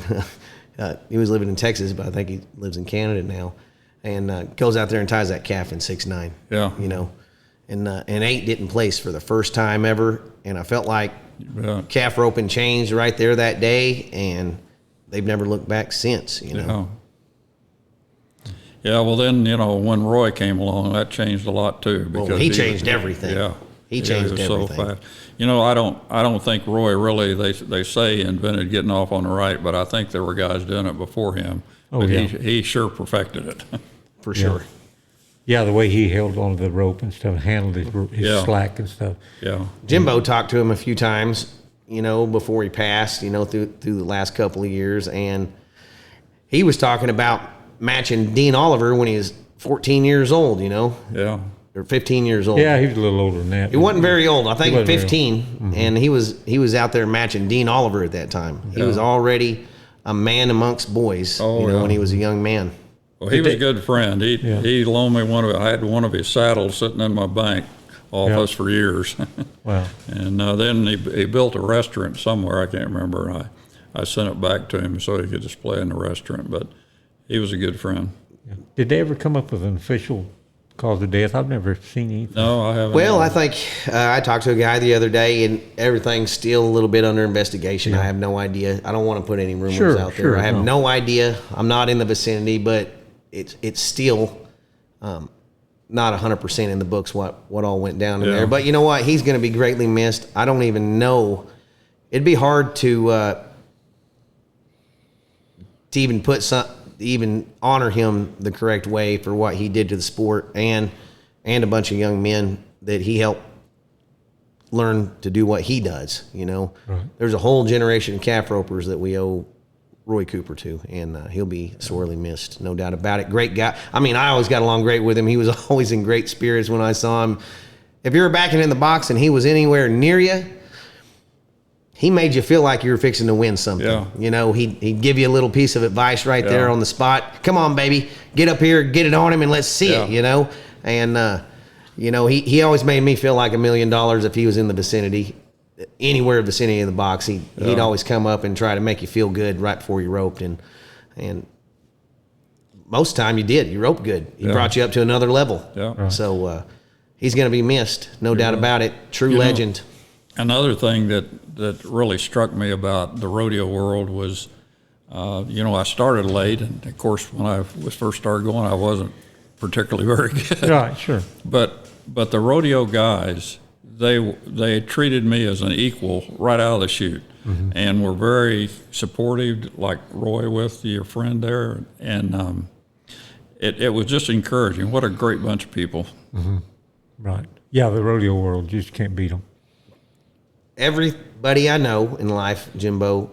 he was living in Texas, but I think he lives in Canada now. And goes out there and ties that calf in 6'9". Yeah. And 8 didn't place for the first time ever. And I felt like calf roping changed right there that day, and they've never looked back since. Yeah. Yeah. Well, then when Roy came along, that changed a lot too. Because he changed everything. Yeah. He changed was everything. So fast. I don't think Roy really, they say, invented getting off on the right, but I think there were guys doing it before him. Oh, but yeah. he sure perfected it. For sure. Yeah, the way he held onto the rope and stuff, handled his slack and stuff. Yeah. Jimbo talked to him a few times, before he passed, through the last couple of years. And he was talking about matching Dean Oliver when he was 14 years old, Yeah. or 15 years old. Yeah, he was a little older than that. He wasn't very old. I think wasn't very 15, and he was out there matching Dean Oliver at that time. He was already a man amongst boys, when he was a young man. Well, he was a good friend. He loaned me I had one of his saddles sitting in my bank office for years. Wow. And then he built a restaurant somewhere, I can't remember. I sent it back to him so he could display in the restaurant, but he was a good friend. Yeah. Did they ever come up with an official cause of death? I've never seen anything. No, I haven't. Well, I think I talked to a guy the other day, and everything's still a little bit under investigation. I have no idea. I don't want to put any rumors out there. I have no idea. I'm not in the vicinity, but it's still not 100% in the books what all went down in there. But you know what? He's going to be greatly missed. I don't even know. It'd be hard to even honor him the correct way for what he did to the sport and a bunch of young men that he helped learn to do what he does. Right. There's a whole generation of calf ropers that we owe Roy Cooper to, and he'll be sorely missed, no doubt about it. Great guy. I mean, I always got along great with him. He was always in great spirits when I saw him. If you were backing in the box and he was anywhere near you, he made you feel like you were fixing to win something. Yeah. He'd give you a little piece of advice right there on the spot. Come on, baby, get up here, get it on him, and let's see it. And he always made me feel like $1 million if he was in the vicinity. Anywhere vicinity of the box, he'd always come up and try to make you feel good right before you roped, and most of the time you did. You roped good. He brought you up to another level. Yeah. Right. So he's going to be missed, no doubt about it. True legend. Another thing that really struck me about the rodeo world was, I started late, and of course when I was first started going, I wasn't particularly very good. Right, sure. But the rodeo guys, they treated me as an equal right out of the chute, and were very supportive, like Roy with your friend there, and it was just encouraging. What a great bunch of people. Right. Yeah, the rodeo world, you just can't beat them. Everybody I know in life, Jimbo,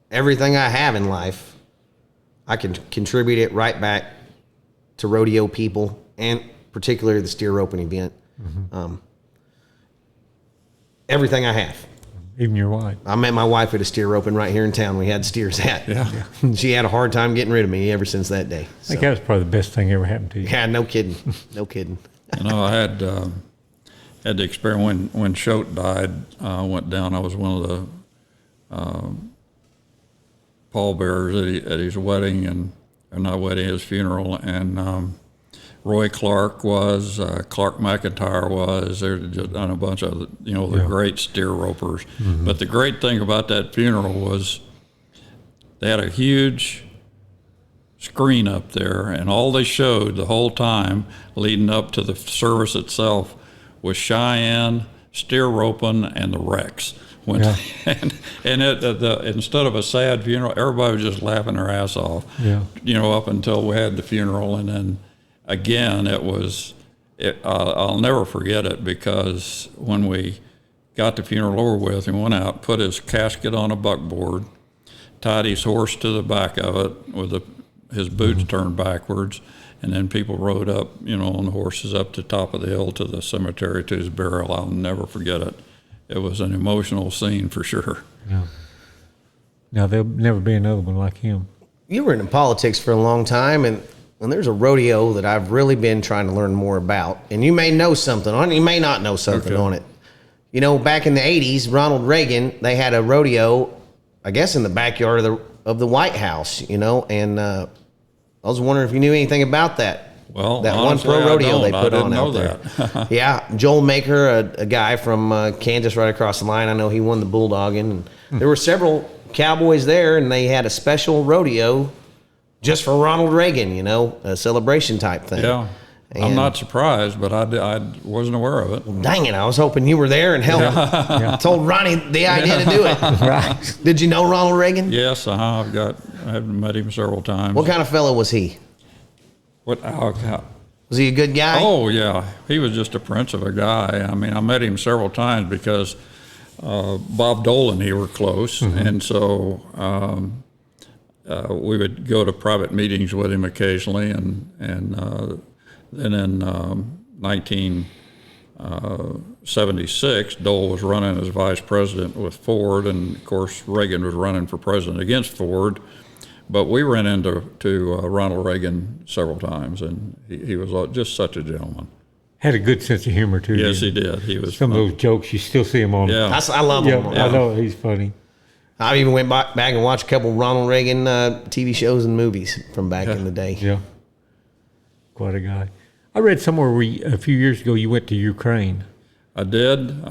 everything I have in life, I can contribute it right back to rodeo people, and particularly the steer roping event. Everything I have. Even your wife. I met my wife at a steer roping right here in town. We had steers at. Yeah. She had a hard time getting rid of me ever since that day. I think that was probably the best thing ever happened to you. Yeah, no kidding. No kidding. I had the experience when Choate died. Went down. I was one of the pallbearers at his wedding or not wedding, his funeral, and Roy Clark was, Clark McIntyre was, there's just on a bunch of, the great steer ropers. But the great thing about that funeral was they had a huge screen up there, and all they showed the whole time leading up to the service itself was Cheyenne, steer roping, and the wrecks. Instead of a sad funeral, everybody was just laughing their ass off, up until we had the funeral. And then again, I'll never forget it, because when we got the funeral over with, he went out, put his casket on a buckboard, tied his horse to the back of it with his boots turned backwards, and then people rode up, on the horses up to the top of the hill to the cemetery to his burial. I'll never forget it. It was an emotional scene for sure. Yeah. Now, there'll never be another one like him. You were in politics for a long time, and there's a rodeo that I've really been trying to learn more about. And you may know something on it, you may not know something on it. Back in the 80s, Ronald Reagan, they had a rodeo, I guess in the backyard of the White House, and I was wondering if you knew anything about that. Well, that honestly, one pro rodeo they I put didn't on know out there. that. Yeah, Joel Maker, a guy from Kansas right across the line. I know he won the bulldogging. And there were several Cowboys there, and they had a special rodeo just for Ronald Reagan, a celebration type thing. Yeah. And I'm not surprised, but I wasn't aware of it. Well, dang it, I was hoping you were there and helped. Told Ronnie the idea to do it. Right. Did you know Ronald Reagan? Yes, I've met him several times. What kind of fellow was he? Was he a good guy? Oh, yeah. He was just a prince of a guy. I mean, I met him several times because Bob Dole and he were close, and so we would go to private meetings with him occasionally, and then in 1976, Dole was running as vice president with Ford, and of course Reagan was running for president against Ford. But we ran into Ronald Reagan several times, and he was just such a gentleman. Had a good sense of humor too. Yes, he did. He was some of those jokes you still see him on. Yeah, I love him. I know he's funny. I even went back and watched a couple Ronald Reagan TV shows and movies from back in the day. Yeah, quite a guy. I read somewhere a few years ago you went to Ukraine. I did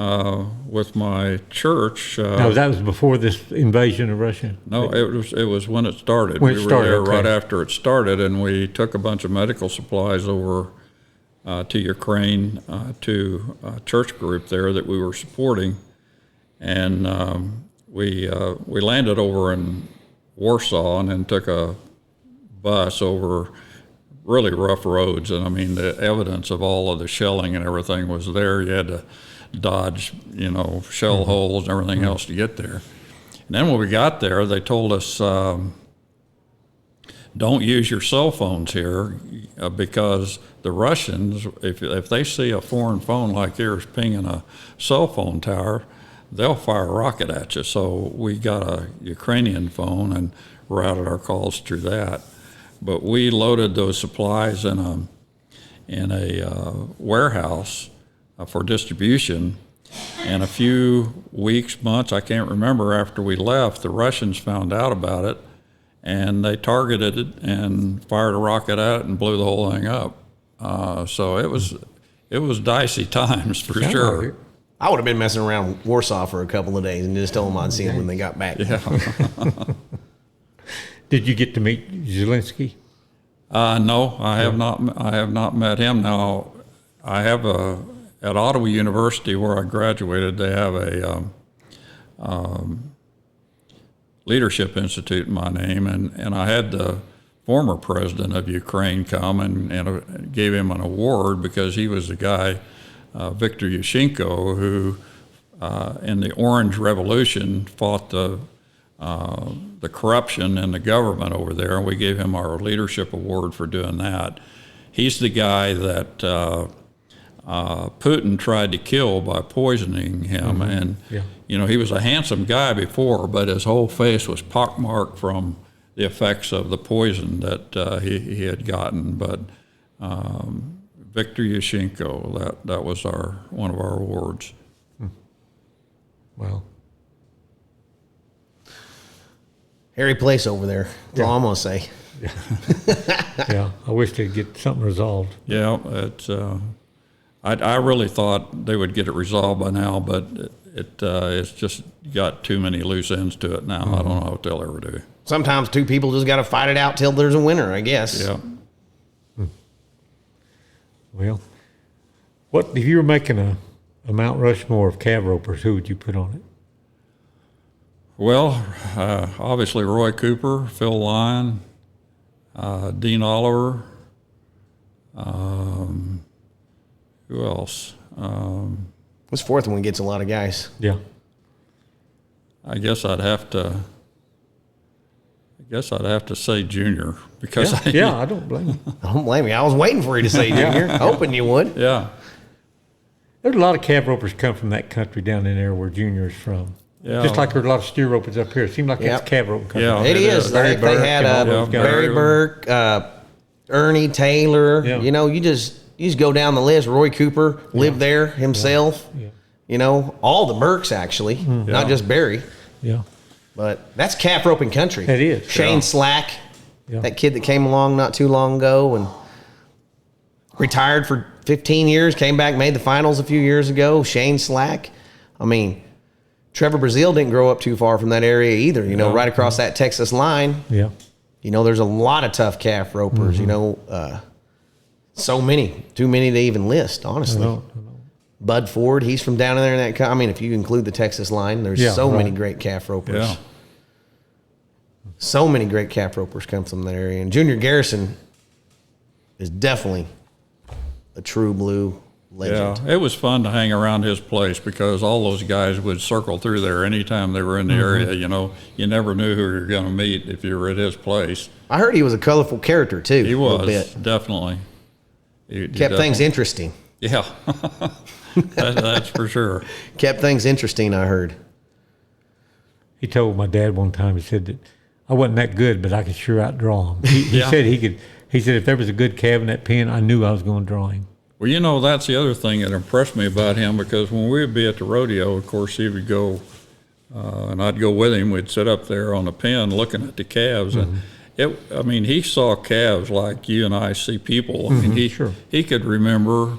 with my church. No, that was before this invasion of Russia. No, it was when it started. When it we were started, there okay. right after it started, and we took a bunch of medical supplies over to Ukraine to a church group there that we were supporting, and we landed over in Warsaw and then took a bus over really rough roads, and I mean the evidence of all of the shelling and everything was there. You had to dodge, shell holes and everything else to get there. And then when we got there, they told us, don't use your cell phones here because the Russians, if they see a foreign phone like yours pinging a cell phone tower, they'll fire a rocket at you. So we got a Ukrainian phone and routed our calls through that. But we loaded those supplies in a warehouse for distribution, and a few weeks, months, I can't remember, after we left, the Russians found out about it, and they targeted it and fired a rocket at it and blew the whole thing up. So it was dicey times for sure. I would have been messing around Warsaw for a couple of days and just told them I'd see them when they got back. Yeah. Did you get to meet Zelensky? No, I have not. I have not met him. Now, I have at Ottawa University, where I graduated, they have a leadership institute in my name, and I had the former president of Ukraine come and gave him an award because he was the guy, Viktor Yushchenko, who in the Orange Revolution fought the corruption in the government over there, and we gave him our leadership award for doing that. He's the guy that Putin tried to kill by poisoning him, and he was a handsome guy before, but his whole face was pockmarked from the effects of the poison that he had gotten. But Victor Yashenko. That was one of our awards. Well, hairy place over there. That's all I'm gonna say. yeah, I wish they'd get something resolved. Yeah, it's. I really thought they would get it resolved by now, but it's just got too many loose ends to it now. I don't know what they'll ever do. Sometimes two people just got to fight it out till there's a winner, I guess. Yeah. Well, what if you were making a Mount Rushmore of calf ropers? Who would you put on it? Well, obviously Roy Cooper, Phil Lyon, Dean Oliver. Who else? This fourth one gets a lot of guys. Yeah. I guess I'd have to say Junior because I don't blame you. I don't blame you. I was waiting for you to say Junior, hoping you would. yeah. There's a lot of calf ropers come from that country down in there where Junior is from. Yeah. Just like there's a lot of steer ropers up here. It seems like Yep. it's calf rope country. Yeah. It is. They had and all those guys. Barry Burke, Ernie Taylor. Yeah. You know, you just go down the list. Roy Cooper lived there himself. Yeah. You know, all the Burks actually, not Yeah. just Barry. Yeah. But that's calf roping country. It is. Shane Yeah. Slack, Yeah. that kid that came along not too long ago and retired for 15 years, came back, made the finals a few years ago. Shane Slack. I mean, Trevor Brazil didn't grow up too far from that area either. You know, right across that Texas line. Yeah. You know, there's a lot of tough calf ropers. You know, so many, too many to even list. Honestly, I know. Bud Ford, he's from down in there. In that, I mean, if you include the Texas line, there's so many great calf ropers. Yeah. So many great calf ropers come from that area. And Junior Garrison is definitely a true blue legend. Yeah, it was fun to hang around his place because all those guys would circle through there anytime they were in the area. You know, you never knew who you were going to meet if you were at his place. I heard he was a colorful character too. He a little was, bit. definitely. He Kept things definitely- interesting. Yeah, that's for sure. Kept things interesting, I heard. He told my dad one time, he said that I wasn't that good, but I could sure outdraw him. He Yeah. said he could. He said if there was a good calf in that pen, I knew I was going to draw him. Well, you know, that's the other thing that impressed me about him because when we would be at the rodeo, of course, he would go, and I'd go with him. We'd sit up there on the pen looking at the calves. And I mean, he saw calves like you and I see people. I mean, he could remember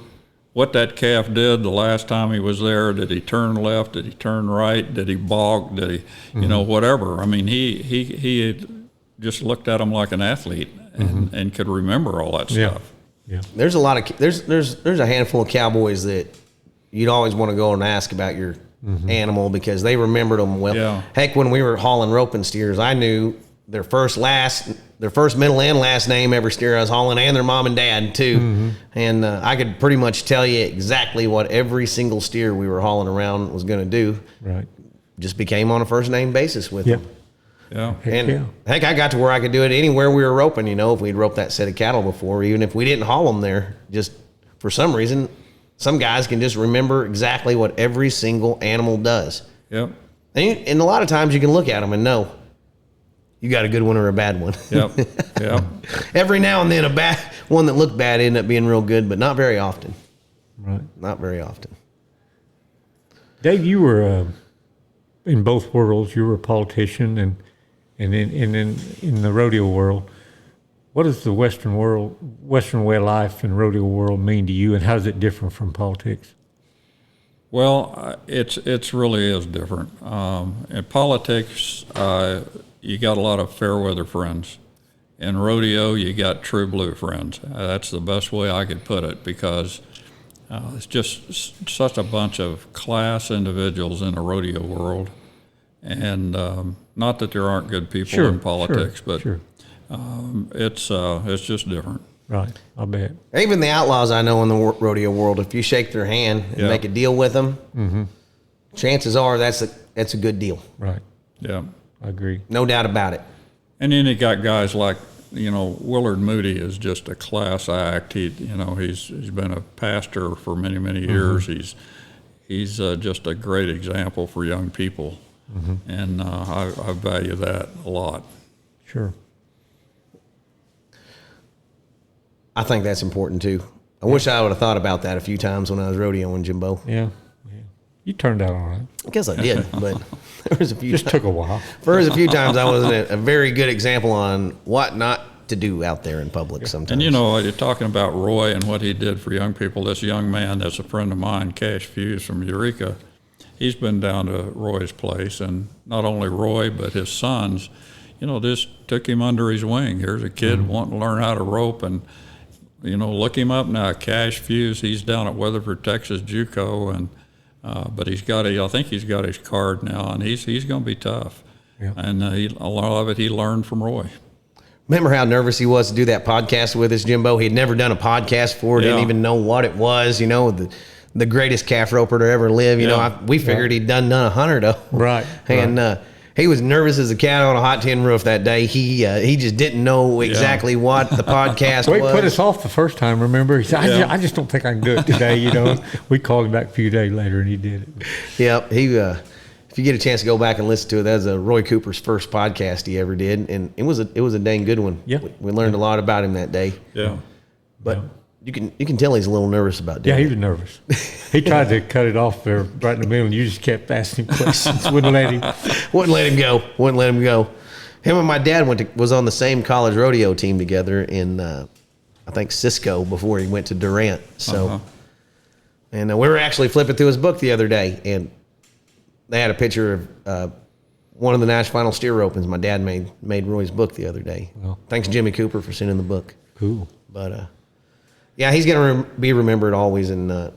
what that calf did the last time he was there. Did he turn left? Did he turn right? Did he balk? Did he, you know, whatever. I mean, he had just looked at him like an athlete and could remember all that stuff. Yeah. There's a lot of there's a handful of cowboys that you'd always want to go and ask about your animal because they remembered them well. Yeah. Heck, when we were hauling roping steers, I knew their first, middle, and last name every steer I was hauling, and their mom and dad too. And I could pretty much tell you exactly what every single steer we were hauling around was going to do. Right. Just became on a first name basis with Yeah. them. Yeah. And heck, I got to where I could do it anywhere we were roping, you know, if we'd roped that set of cattle before, even if we didn't haul them there, just for some reason, some guys can just remember exactly what every single animal does. Yep. And a lot of times you can look at them and know you got a good one or a bad one. Yep. Yep. Every now and then a bad one that looked bad ended up being real good, but not very often. Right. Not very often. Dave, you were in both worlds. You were a politician and in the rodeo world. What does the Western way of life and rodeo world mean to you, and how is it different from politics? Well, it's really is different. In politics, you got a lot of fair weather friends. In rodeo, you got true blue friends. That's the best way I could put it because it's just such a bunch of class individuals in the rodeo world. And not that there aren't good people in politics, but it's just different. Right, I bet. Even the outlaws I know in the rodeo world, if you shake their hand and make a deal with them, chances are that's a good deal. Right, Yeah. I agree. No doubt about it. And then you got guys like, you know, Willard Moody is just a class act. He's been a pastor for many, many years. He's just a great example for young people. And I value that a lot. Sure. I think that's important too. I wish I would have thought about that a few times when I was rodeoing, Jimbo. Yeah. You turned out all right. I guess I did, but there was a few. Just took a while. There was a few times I wasn't a very good example on what not to do out there in public. Sometimes. And you know, you're talking about Roy and what he did for young people. This young man that's a friend of mine, Cash Fuse from Eureka, he's been down to Roy's place, and not only Roy but his sons, you know, just took him under his wing. Here's a kid wanting to learn how to rope, and you know, look him up now. Cash Fuse, he's down at Weatherford, Texas, JUCO, and but I think he's got his card now, and he's going to be tough. Yeah. And a lot of it he learned from Roy. Remember how nervous he was to do that podcast with us, Jimbo? He'd never done a podcast before, didn't even know what it was, you know, the greatest calf roper to ever live. You know, we figured he'd done a hunter, though. Right. And he was nervous as a cat on a hot tin roof that day. He just didn't know exactly what the podcast Well, was. he put us off the first time, remember? He said, I just don't think I can do it today, you know. We called him back a few days later, and he did it. Yep. If you get a chance to go back and listen to it, that was Roy Cooper's first podcast he ever did, and it was a dang good one. Yeah. We learned a lot about him that day. Yeah. But you can tell he's a little nervous about doing Yeah, he it. was nervous. He tried to cut it off there right in the middle, and you just kept asking him questions, wouldn't let him. Wouldn't let him go. Him and my dad was on the same college rodeo team together in, I think, Cisco before he went to Durant. So, and we were actually flipping through his book the other day, and they had a picture of one of the Nash Final Steer Opens. My dad made Roy's book the other day. Well. Thanks, Jimmy Cooper, for sending the book. Cool. But, yeah, he's going to be remembered always, and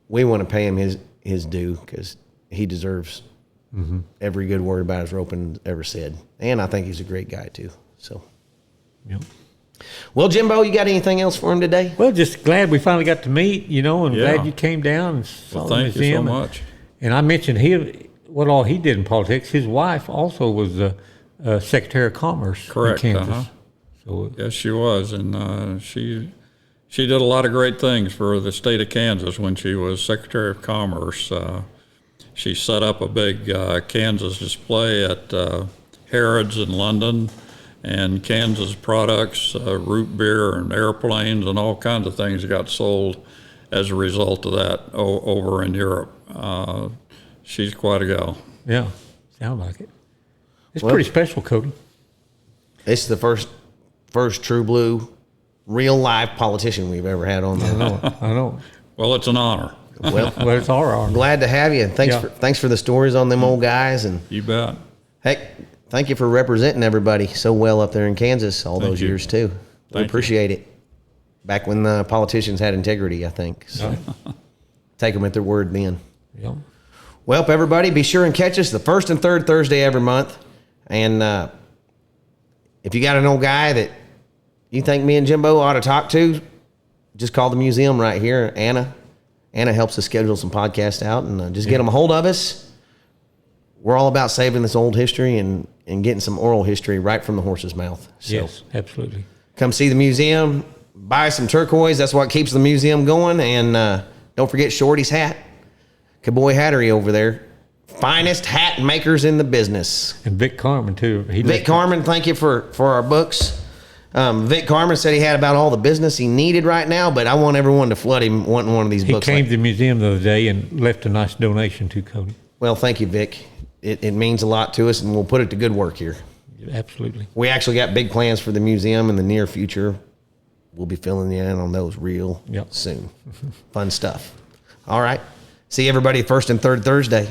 we want to pay him his due because he deserves every good word about his roping ever said. And I think he's a great guy, too. So, Yep. well, Jimbo, you got anything else for him today? Well, just glad we finally got to meet, you know, and glad you came down and saw Well, the thank you so museum. much. And I mentioned what all he did in politics. His wife also was Secretary of Commerce Correct, in Kansas. So Yes, she was, and she did a lot of great things for the state of Kansas when she was Secretary of Commerce. She set up a big Kansas display at Harrods in London, and Kansas products, root beer and airplanes and all kinds of things got sold as a result of that over in Europe. She's quite a gal. yeah, sound like it. It's pretty special, Cody. It's the first true blue, real live politician we've ever had on there. I know. Well, it's an honor. Well, Well, it's our honor. glad to have you. Thanks Yeah. thanks for the stories on them old guys, and You bet. heck, thank you for representing everybody so well up there in Kansas all those you. years too. We Thank you. appreciate it. Back when the politicians had integrity, I think. So take them at their word then. Yep. Well, everybody, be sure and catch us the first and third Thursday every month. And if you got an old guy that you think me and Jimbo ought to talk to, just call the museum right here, Anna. Anna helps us schedule some podcasts out, and just get them a hold of us. We're all about saving this old history and getting some oral history right from the horse's mouth. So Yes, absolutely. come see the museum, buy some turquoise. That's what keeps the museum going. And don't forget Shorty's hat. Cowboy Hattery over there. Finest hat makers in the business. And Vic Carmen, too. Vic Carmen, thank you for our books. Vic Carmen said he had about all the business he needed right now, but I want everyone to flood him wanting one of these He books. came to the museum the other day and left a nice donation to Cody. Well, thank you, Vic. It means a lot to us, and we'll put it to good work here. Absolutely. We actually got big plans for the museum in the near future. We'll be filling you in on those real soon. Fun stuff. All right. See everybody first and third Thursday.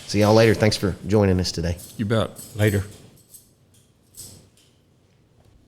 See y'all later. Thanks for joining us today. You bet. Later.